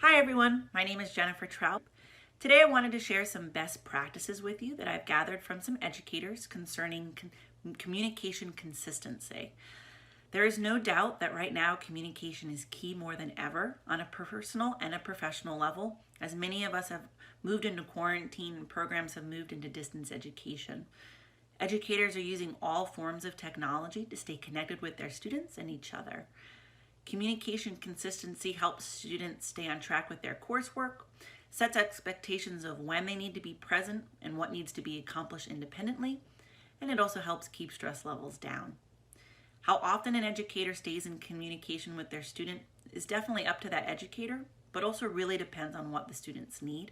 Hi everyone, my name is Jennifer Trout. Today I wanted to share some best practices with you that I've gathered from some educators concerning communication consistency. There is no doubt that right now communication is key more than ever on a personal and a professional level, as many of us have moved into quarantine and programs have moved into distance education. Educators are using all forms of technology to stay connected with their students and each other. Communication consistency helps students stay on track with their coursework, sets expectations of when they need to be present and what needs to be accomplished independently, and it also helps keep stress levels down. How often an educator stays in communication with their student is definitely up to that educator, but also really depends on what the students need.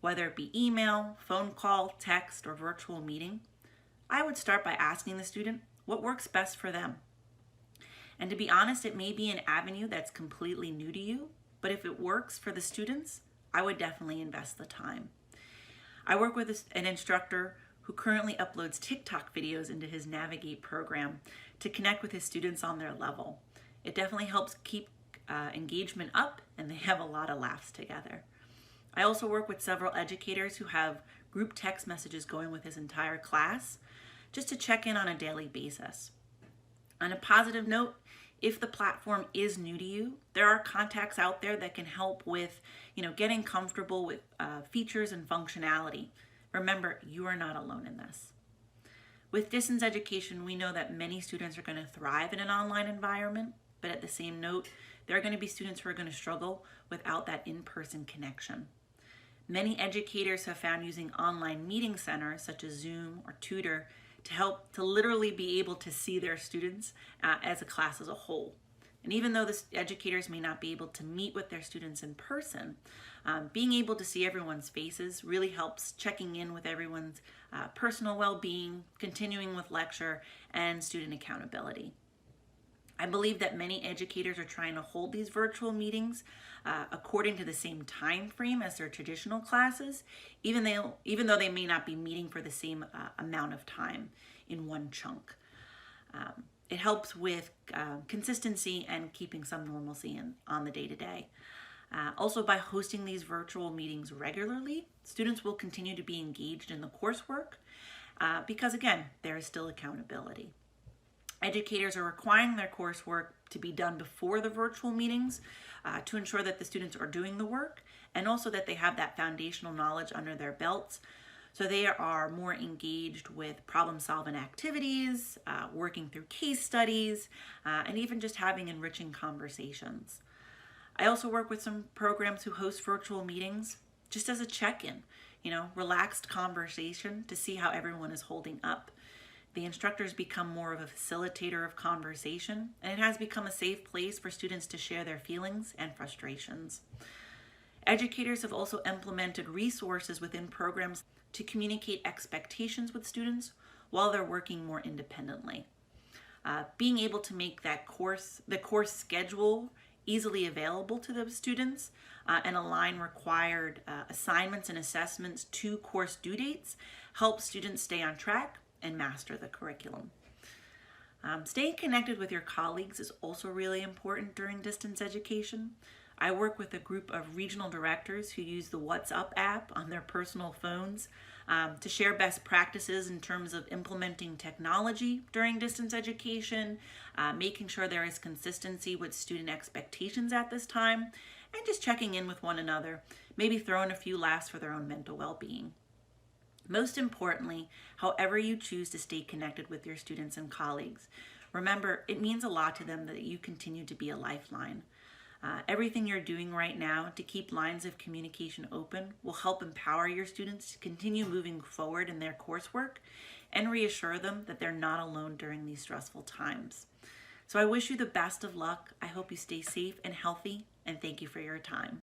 Whether it be email, phone call, text, or virtual meeting, I would start by asking the student what works best for them. And to be honest, it may be an avenue that's completely new to you, but if it works for the students, I would definitely invest the time. I work with an instructor who currently uploads TikTok videos into his Navigate program to connect with his students on their level. It definitely helps keep engagement up, and they have a lot of laughs together. I also work with several educators who have group text messages going with his entire class just to check in on a daily basis. On a positive note, if the platform is new to you, there are contacts out there that can help with, getting comfortable with features and functionality. Remember, you are not alone in this. With distance education, we know that many students are going to thrive in an online environment, but at the same note, there are going to be students who are going to struggle without that in-person connection. Many educators have found using online meeting centers such as Zoom or Tutor to help to literally be able to see their students as a class as a whole. And even though the educators may not be able to meet with their students in person, being able to see everyone's faces really helps checking in with everyone's personal well-being, continuing with lecture, and student accountability. I believe that many educators are trying to hold these virtual meetings according to the same time frame as their traditional classes, even though they may not be meeting for the same amount of time in one chunk. It helps with consistency and keeping some normalcy on the day-to-day. Also, by hosting these virtual meetings regularly, students will continue to be engaged in the coursework because, again, there is still accountability. Educators are requiring their coursework to be done before the virtual meetings to ensure that the students are doing the work and also that they have that foundational knowledge under their belts so they are more engaged with problem-solving activities, working through case studies, and even just having enriching conversations. I also work with some programs who host virtual meetings just as a check-in, relaxed conversation to see how everyone is holding up. The instructors become more of a facilitator of conversation, and it has become a safe place for students to share their feelings and frustrations. Educators have also implemented resources within programs to communicate expectations with students while they're working more independently. Being able to make the course schedule easily available to the students and align required assignments and assessments to course due dates helps students stay on track and master the curriculum. Staying connected with your colleagues is also really important during distance education. I work with a group of regional directors who use the WhatsApp app on their personal phones to share best practices in terms of implementing technology during distance education, making sure there is consistency with student expectations at this time, and just checking in with one another, maybe throwing a few laughs for their own mental well-being. Most importantly, however you choose to stay connected with your students and colleagues, remember it means a lot to them that you continue to be a lifeline. Everything you're doing right now to keep lines of communication open will help empower your students to continue moving forward in their coursework and reassure them that they're not alone during these stressful times. So I wish you the best of luck. I hope you stay safe and healthy, and thank you for your time.